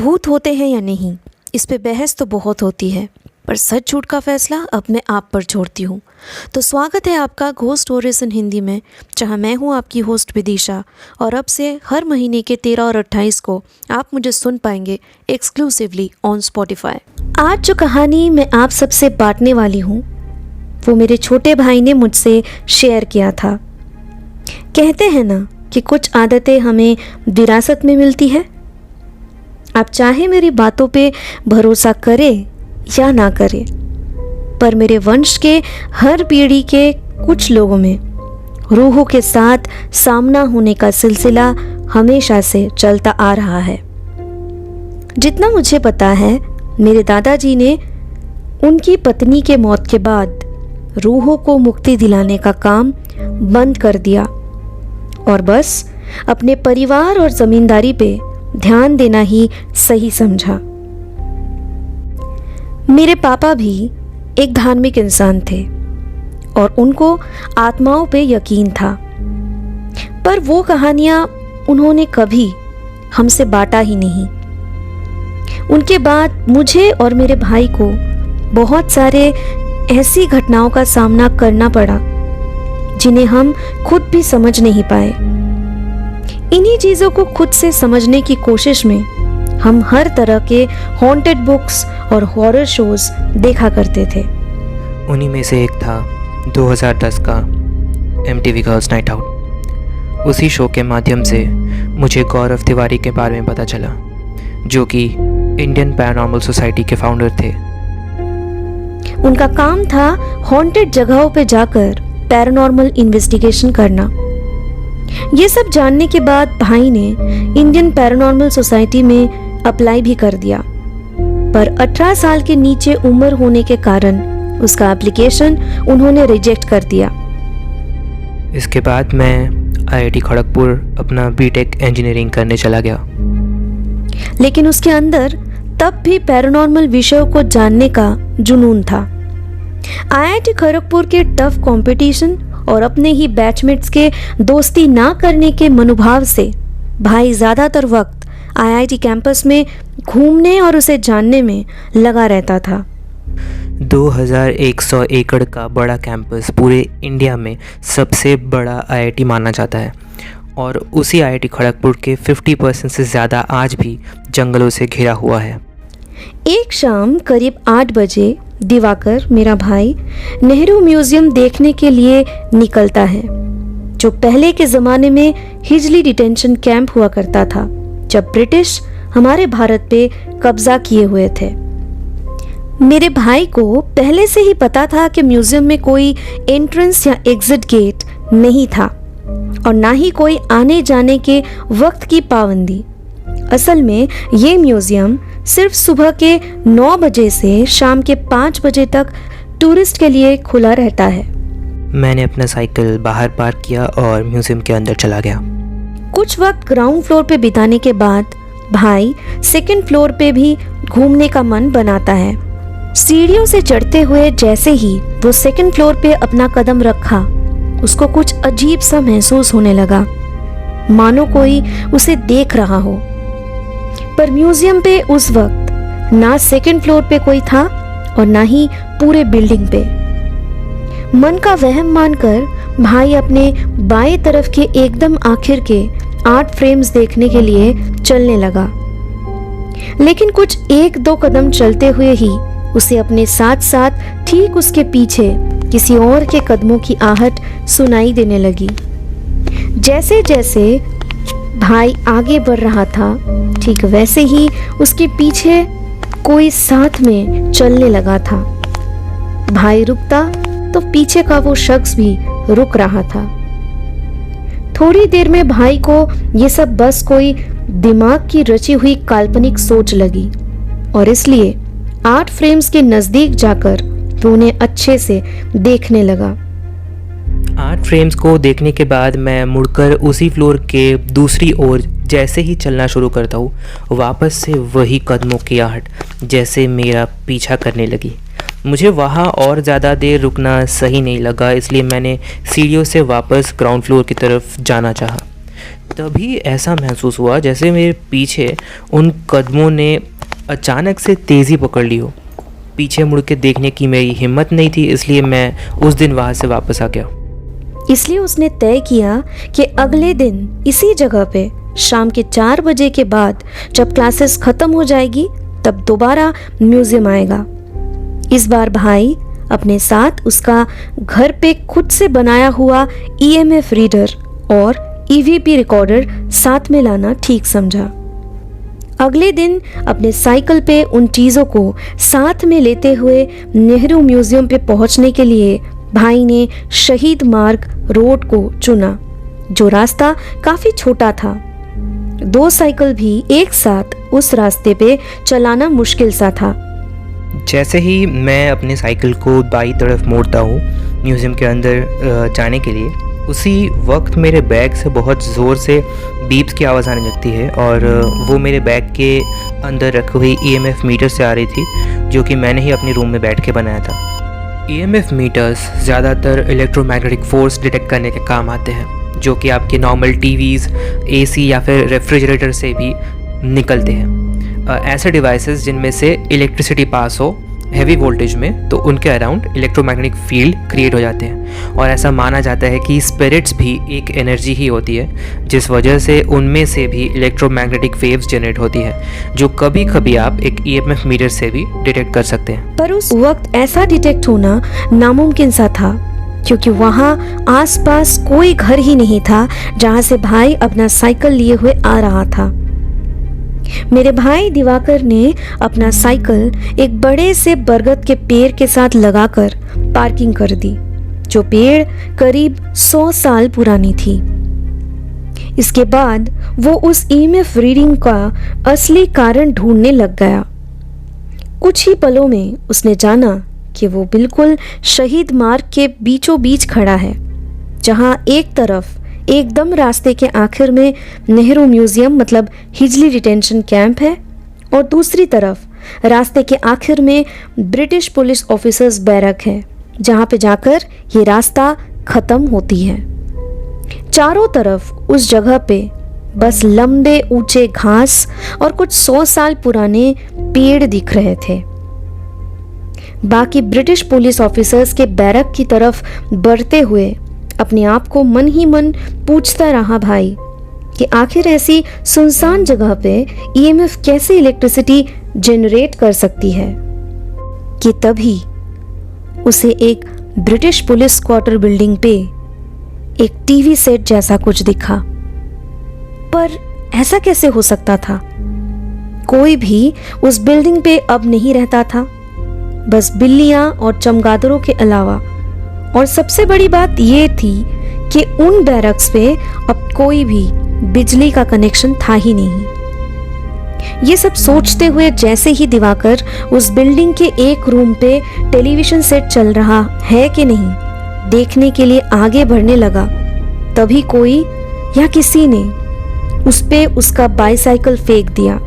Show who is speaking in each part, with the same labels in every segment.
Speaker 1: भूत होते हैं या नहीं, इस पे बहस तो बहुत होती है, पर सच झूठ का फैसला अब मैं आप पर छोड़ती हूँ। तो स्वागत है आपका घोस्ट स्टोरीज इन हिंदी में, जहाँ मैं हूँ आपकी होस्ट विदिशा। और अब से हर महीने के 13 और 28 को आप मुझे सुन पाएंगे एक्सक्लूसिवली ऑन स्पॉटिफाई। आज जो कहानी मैं आप सबसे बांटने वाली हूँ वो मेरे छोटे भाई ने मुझसे शेयर किया था। कहते हैं ना कि कुछ आदतें हमें विरासत में मिलती है। आप चाहे मेरी बातों पे भरोसा करें या ना करें, पर मेरे वंश के हर पीढ़ी के कुछ लोगों में रूहों के साथ सामना होने का सिलसिला हमेशा से चलता आ रहा है। जितना मुझे पता है, मेरे दादाजी ने उनकी पत्नी के मौत के बाद रूहों को मुक्ति दिलाने का काम बंद कर दिया और बस अपने परिवार और जमींदारी पे ध्यान देना ही सही समझा। मेरे पापा भी एक धार्मिक इंसान थे और उनको आत्माओं पे यकीन था, पर वो कहानियां उन्होंने कभी हमसे बांटा ही नहीं। उनके बाद मुझे और मेरे भाई को बहुत सारे ऐसी घटनाओं का सामना करना पड़ा जिन्हें हम खुद भी समझ नहीं पाए। इन्हीं चीज़ों को खुद से समझने की कोशिश में हम हर तरह के हॉन्टेड बुक्स और हॉरर शोज देखा करते थे।
Speaker 2: उन्हीं में से एक था 2010 का MTV गर्ल्स नाइट आउट। उसी शो के माध्यम से मुझे गौरव तिवारी के बारे में पता चला, जो कि इंडियन पैरानॉर्मल सोसाइटी के फाउंडर थे।
Speaker 1: उनका काम था हॉन्टेड जगहों पे जाकर पैरानॉर्मल इन्वेस्टिगेशन करना। ये सब जानने के बाद भाई ने इंडियन पैरानॉर्मल सोसाइटी में अप्लाई भी कर दिया, पर 18 साल के नीचे उम्र होने के कारण उसका एप्लीकेशन उन्होंने रिजेक्ट कर दिया।
Speaker 2: इसके बाद मैं IIT खड़गपुर अपना BTech इंजीनियरिंग करने चला गया,
Speaker 1: लेकिन उसके अंदर तब भी पैरानॉर्मल विषयों को जानने का जुनून था। IIT खड़गपुर के टफ कंपटीशन और अपने ही बैचमेट्स के दोस्ती ना करने के मनोभाव से भाई ज़्यादातर वक्त IIT कैंपस में घूमने और उसे जानने में लगा रहता था।
Speaker 2: 2100 एकड़ का बड़ा कैंपस पूरे इंडिया में सबसे बड़ा IIT माना जाता है और उसी IIT खड़गपुर के 50% से ज़्यादा आज भी जंगलों से घिरा हुआ है।
Speaker 1: एक शाम करीब 8 बजे दिवाकर, मेरा भाई, नेहरू म्यूजियम देखने के लिए निकलता है, जो पहले के ज़माने में हिजली डिटेंशन कैंप हुआ करता था, जब ब्रिटिश हमारे भारत पे कब्जा किए हुए थे। मेरे भाई को पहले से ही पता था कि म्यूजियम में कोई एंट्रेंस या एग्जिट गेट नहीं था और ना ही कोई आने जाने के वक्त की पाबंदी। असल में ये म्यूजियम सिर्फ सुबह के 9 बजे से शाम के 5 बजे तक टूरिस्ट के लिए खुला रहता है।
Speaker 2: मैंने अपना साइकिल बाहर पार्क किया और म्यूजियम के अंदर चला गया।
Speaker 1: कुछ वक्त ग्राउंड फ्लोर पे बिताने के बाद भाई सेकंड फ्लोर पे भी घूमने का मन बनाता है। सीढ़ियों से चढ़ते हुए जैसे ही वो सेकंड फ्लोर पे अपना कदम रखा, उसको कुछ अजीब सा महसूस होने लगा, मानो कोई उसे देख रहा हो। पर म्यूजियम पे उस वक्त ना सेकंड फ्लोर पे कोई था और ना ही पूरे बिल्डिंग पे। मन का वहम मानकर भाई अपने बाएं तरफ के एकदम आखिर के 8 फ्रेम्स देखने के लिए चलने लगा, लेकिन कुछ 1-2 कदम चलते हुए ही उसे अपने साथ साथ ठीक उसके पीछे किसी और के कदमों की आहट सुनाई देने लगी। जैसे जैसे भाई आगे बढ़ रहा था, ठीक वैसे ही उसके पीछे कोई साथ में चलने लगा था। भाई रुकता तो पीछे का वो शख्स भी रुक रहा था। थोड़ी देर में भाई को ये सब बस कोई दिमाग की रची हुई काल्पनिक सोच लगी और इसलिए 8 फ्रेम्स के नजदीक जाकर वो उन्हें अच्छे से देखने लगा।
Speaker 2: 8 फ्रेम्स को देखने के बाद मैं मुड़कर उसी फ्लोर के दूसरी ओर जैसे ही चलना शुरू करता हूँ, वापस से वही कदमों की आहट जैसे मेरा पीछा करने लगी। मुझे वहाँ और ज़्यादा देर रुकना सही नहीं लगा, इसलिए मैंने सीढ़ियों से वापस ग्राउंड फ्लोर की तरफ जाना चाहा। तभी ऐसा महसूस हुआ जैसे मेरे पीछे उन कदमों ने अचानक से तेज़ी पकड़ ली हो। पीछे मुड़ के देखने की मेरी हिम्मत नहीं थी, इसलिए मैं उस दिन वहाँ से वापस आ गया।
Speaker 1: इसलिए उसने तय किया कि अगले दिन इसी जगह पे शाम के 4 बजे के बाद जब क्लासेस खत्म हो जाएगी तब दोबारा म्यूजियम आएगा। इस बार भाई अपने साथ उसका घर पे खुद से बनाया हुआ EMF रीडर और EVP रिकॉर्डर साथ में लाना ठीक समझा। अगले दिन अपने साइकिल पे उन चीज़ों को साथ में लेते हुए नेहरू म्यूजियम पे पहुंचने के लिए भाई ने शहीद मार्ग रोड को चुना, जो रास्ता काफ़ी छोटा था। 2 साइकिल भी एक साथ उस रास्ते पे चलाना मुश्किल सा था।
Speaker 2: जैसे ही मैं अपने साइकिल को दाई तरफ मोड़ता हूँ म्यूज़ियम के अंदर जाने के लिए, उसी वक्त मेरे बैग से बहुत ज़ोर से बीप्स की आवाज़ आने लगती है और वो मेरे बैग के अंदर रखी हुई EMF मीटर से आ रही थी, जो कि मैंने ही अपने रूम में बैठ के बनाया था। EMF मीटर्स ज़्यादातर इलेक्ट्रोमैग्नेटिक फोर्स डिटेक्ट करने के काम आते हैं, जो कि आपके नॉर्मल टीवीज़, AC या फिर रेफ्रिजरेटर से भी निकलते हैं। ऐसे डिवाइसेस जिनमें से इलेक्ट्रिसिटी पास हो हैवी वोल्टेज में, तो उनके अराउंड इलेक्ट्रोमैग्नेटिक फील्ड क्रिएट हो जाते हैं। और ऐसा माना जाता है कि स्पिरिट्स भी एक एनर्जी ही होती है, जिस वजह से उनमें से भी इलेक्ट्रोमैग्नेटिक वेव्स जनरेट होती है, जो कभी कभी आप एक EMF मीटर से भी डिटेक्ट कर सकते हैं।
Speaker 1: पर उस वक्त ऐसा डिटेक्ट होना नामुमकिन सा था, क्योंकि वहाँ आसपास कोई घर ही नहीं था जहाँ से भाई अपना साइकिल लिए हुए आ रहा था। मेरे भाई दिवाकर ने अपना साइकिल एक बड़े से बरगद के पेड़ के साथ लगाकर पार्किंग कर दी, जो पेड़ करीब 100 साल पुरानी थी। इसके बाद वो उस EMF रीडिंग का असली कारण ढूंढने लग गया। कुछ ही पलों में उसने जाना कि वो बिल्कुल शहीद मार्ग के बीचों बीच खड़ा है, जहां एक तरफ एकदम रास्ते के आखिर में नेहरू म्यूजियम मतलब हिजली डिटेंशन कैंप है और दूसरी तरफ रास्ते के आखिर में ब्रिटिश पुलिस ऑफिसर्स बैरक है, जहां पे जाकर ये रास्ता खत्म होती है। चारों तरफ उस जगह पे बस लंबे ऊंचे घास और कुछ 100 साल पुराने पेड़ दिख रहे थे। बाकी ब्रिटिश पुलिस ऑफिसर्स के बैरक की तरफ बढ़ते हुए अपने आप को मन ही मन पूछता रहा भाई कि आखिर ऐसी सुनसान जगह पे EMF कैसे इलेक्ट्रिसिटी जनरेट कर सकती है। कि तभी उसे एक ब्रिटिश पुलिस क्वार्टर बिल्डिंग पे एक टीवी सेट जैसा कुछ दिखा। पर ऐसा कैसे हो सकता था? कोई भी उस बिल्डिंग पे अब नहीं रहता था, बस बिल्लियां और चमगादड़ों के अलावा। और सबसे बड़ी बात ये थी कि उन बैरक्स पे अब कोई भी बिजली का कनेक्शन था ही नहीं। ये सब सोचते हुए जैसे ही दिवाकर उस बिल्डिंग के एक रूम पे टेलीविजन सेट चल रहा है कि नहीं देखने के लिए आगे बढ़ने लगा, तभी कोई या किसी ने उस पे उसका बाईसाइकिल फेंक दिया।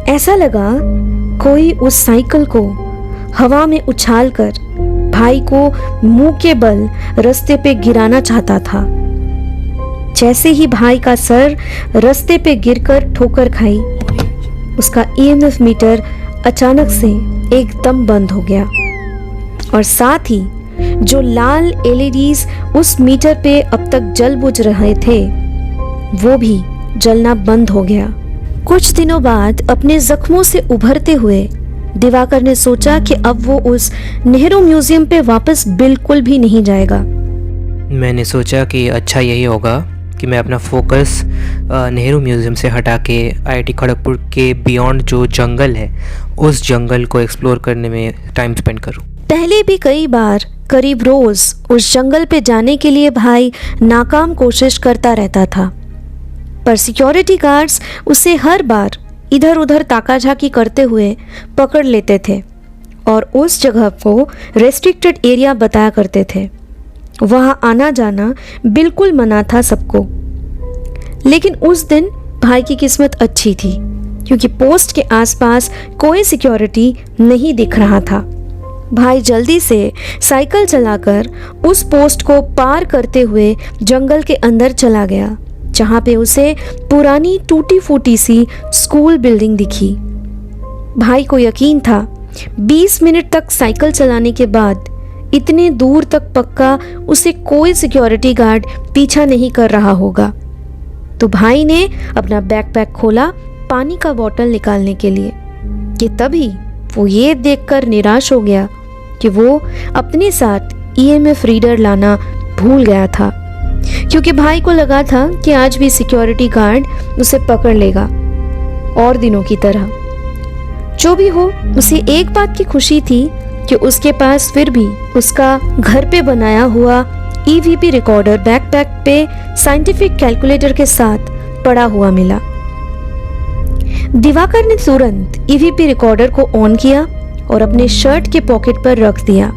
Speaker 1: ऐसा लगा कोई उस साइकिल को हवा में उछालकर भाई को मुंह के बल रास्ते पे गिराना चाहता था। जैसे ही भाई का सर रास्ते पे गिरकर ठोकर खाई, उसका EMF मीटर अचानक से एकदम बंद हो गया और साथ ही जो लाल LEDs उस मीटर पे अब तक जल बुझ रहे थे, वो भी जलना बंद हो गया। कुछ दिनों बाद अपने जख्मों से उभरते हुए दिवाकर ने सोचा कि अब वो उस नेहरू म्यूजियम पे वापस बिल्कुल भी नहीं जाएगा।
Speaker 2: मैंने सोचा कि अच्छा यही होगा कि मैं अपना फोकस नेहरू म्यूजियम से हटा के IIT खड़गपुर के बियॉन्ड जो जंगल है, उस जंगल को एक्सप्लोर करने में टाइम स्पेंड करूं।
Speaker 1: पहले भी कई बार करीब रोज उस जंगल पे जाने के लिए भाई नाकाम कोशिश करता रहता था, पर सिक्योरिटी गार्ड्स उसे हर बार इधर उधर ताकाझाकी करते हुए पकड़ लेते थे और उस जगह को रेस्ट्रिक्टेड एरिया बताया करते थे। वहां आना जाना बिल्कुल मना था सबको। लेकिन उस दिन भाई की किस्मत अच्छी थी, क्योंकि पोस्ट के आसपास कोई सिक्योरिटी नहीं दिख रहा था। भाई जल्दी से साइकिल चलाकर उस पोस्ट को पार करते हुए जंगल के अंदर चला गया, जहाँ पे उसे पुरानी टूटी फूटी सी स्कूल बिल्डिंग दिखी। भाई को यकीन था 20 मिनट तक साइकिल चलाने के बाद इतने दूर तक पक्का उसे कोई सिक्योरिटी गार्ड पीछा नहीं कर रहा होगा। तो भाई ने अपना बैकपैक खोला पानी का बोतल निकालने के लिए कि तभी वो ये देखकर निराश हो गया कि वो अपने साथ ईएमएफ रीडर लाना भूल गया था, क्योंकि भाई को लगा था कि आज भी सिक्योरिटी गार्ड उसे पकड़ लेगा और दिनों की तरह। जो भी हो, उसे एक बात की खुशी थी कि उसके पास फिर भी उसका घर पे बनाया हुआ ईवीपी रिकॉर्डर बैकपैक पे साइंटिफिक कैलकुलेटर के साथ पड़ा हुआ मिला। दिवाकर ने तुरंत ईवीपी रिकॉर्डर को ऑन किया और अपने शर्ट के पॉकेट पर रख दिया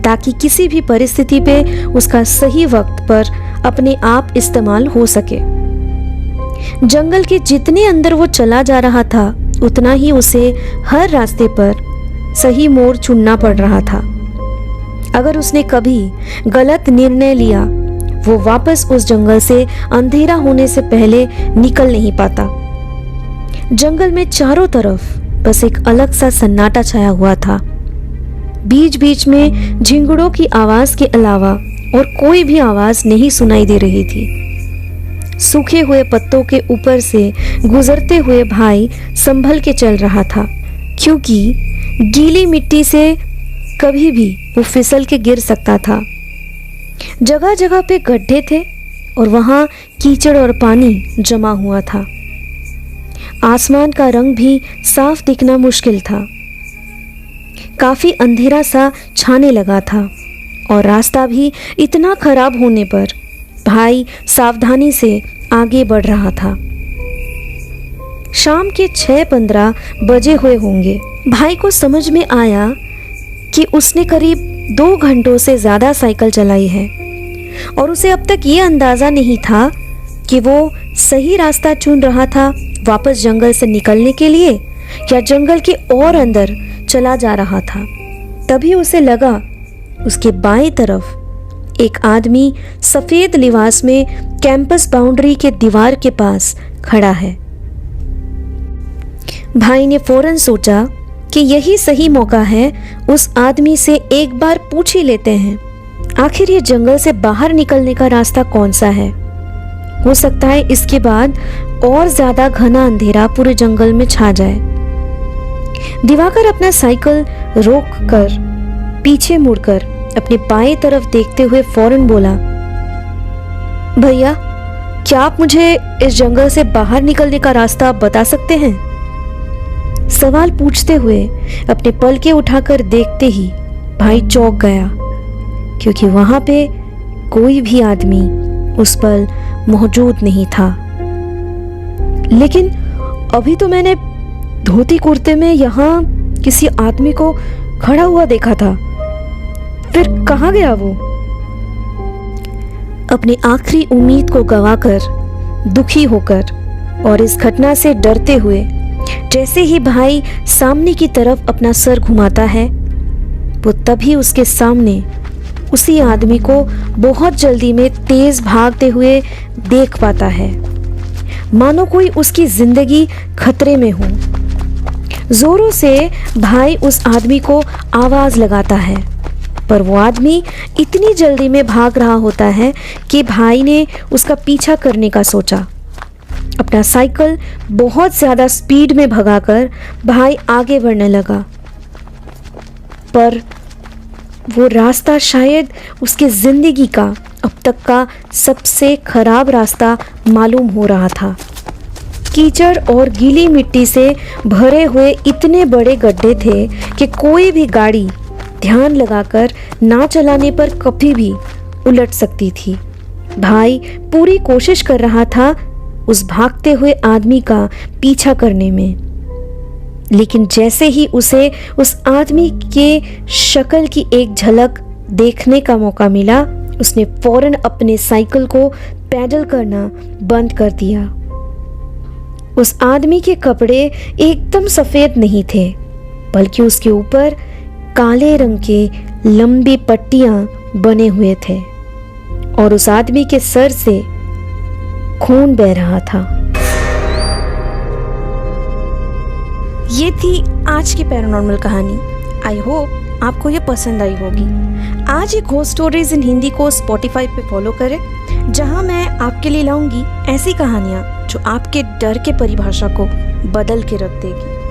Speaker 1: ताकि किसी भी परिस्थिति पे उसका सही वक्त पर अपने आप इस्तेमाल हो सके। जंगल के जितने अंदर वो चला जा रहा था उतना ही उसे हर रास्ते पर सही मोड़ चुनना पड़ रहा था। अगर उसने कभी गलत निर्णय लिया वो वापस उस जंगल से अंधेरा होने से पहले निकल नहीं पाता। जंगल में चारों तरफ बस एक अलग सा सन्नाटा छाया हुआ था। बीच बीच में झिंगुरों की आवाज के अलावा और कोई भी आवाज नहीं सुनाई दे रही थी। सूखे हुए पत्तों के ऊपर से गुजरते हुए भाई संभल के चल रहा था, क्योंकि गीली मिट्टी से कभी भी वो फिसल के गिर सकता था। जगह जगह पे गड्ढे थे और वहाँ कीचड़ और पानी जमा हुआ था। आसमान का रंग भी साफ दिखना मुश्किल था। काफी अंधेरा सा छाने लगा था और रास्ता भी इतना खराब होने पर भाई सावधानी से आगे बढ़ रहा था। शाम के 6:15 बजे हुए होंगे। भाई को समझ में आया कि उसने करीब 2 घंटों से ज़्यादा साइकिल चलाई है और उसे अब तक ये अंदाज़ा नहीं था कि वो सही रास्ता चुन रहा था वापस जंगल से निकलने के लिए या जंगल के और अंदर चला जा रहा था। तभी उसे लगा उसके बाएं तरफ एक आदमी सफ़ेद लिबास में कैंपस बाउंड्री के दीवार के पास खड़ा है। भाई ने फौरन सोचा कि यही सही मौका है उस आदमी से एक बार पूछ ही लेते हैं आखिर ये जंगल से बाहर निकलने का रास्ता कौन सा है। हो सकता है इसके बाद और ज्यादा घना अंधेरा पूरे जंगल में छा जाए। दिवाकर अपना साइकिल रोक कर पीछे मुड़कर अपने बाएं तरफ देखते हुए फौरन बोला, भैया क्या आप मुझे इस जंगल से बाहर निकलने का रास्ता बता सकते हैं? सवाल पूछते हुए अपने पलके उठाकर देखते ही भाई चौंक गया, क्योंकि वहां पे कोई भी आदमी उस पल मौजूद नहीं था। लेकिन अभी तो मैंने धोती कुर्ते में यहाँ किसी आदमी को खड़ा हुआ देखा था, फिर कहाँ गया वो? अपनी आखिरी उम्मीद को गंवाकर, दुखी होकर और इस घटना से डरते हुए जैसे ही भाई सामने की तरफ अपना सर घुमाता है वो तभी उसके सामने उसी आदमी को बहुत जल्दी में तेज भागते हुए देख पाता है, मानो कोई उसकी जिंदगी खतरे में हो। जोरों से भाई उस आदमी को आवाज लगाता है, पर वो आदमी इतनी जल्दी में भाग रहा होता है कि भाई ने उसका पीछा करने का सोचा। अपना साइकिल बहुत ज्यादा स्पीड में भगाकर भाई आगे बढ़ने लगा, पर वो रास्ता शायद उसकी जिंदगी का अब तक का सबसे खराब रास्ता मालूम हो रहा था। कीचड़ और गीली मिट्टी से भरे हुए इतने बड़े गड्ढे थे कि कोई भी गाड़ी ध्यान लगाकर ना चलाने पर कभी भी उलट सकती थी। भाई पूरी कोशिश कर रहा था उस भागते हुए आदमी का पीछा करने में, लेकिन जैसे ही उसे उस आदमी के शक्ल की एक झलक देखने का मौका मिला, उसने फौरन अपने साइकिल को पैडल करना बंद कर दिया। उस आदमी के कपड़े एकदम सफेद नहीं थे, बल्कि उसके ऊपर काले रंग के लंबी पट्टियां बने हुए थे और उस आदमी के सर से खून बह रहा था। ये थी आज की पैरानॉर्मल कहानी। आई होप आपको ये पसंद आई होगी। आज ये घोस्ट स्टोरीज इन हिंदी को स्पॉटिफाई पे फॉलो करें, जहां मैं आपके लिए लाऊंगी ऐसी कहानियां जो आपके डर के परिभाषा को बदल के रख देगी।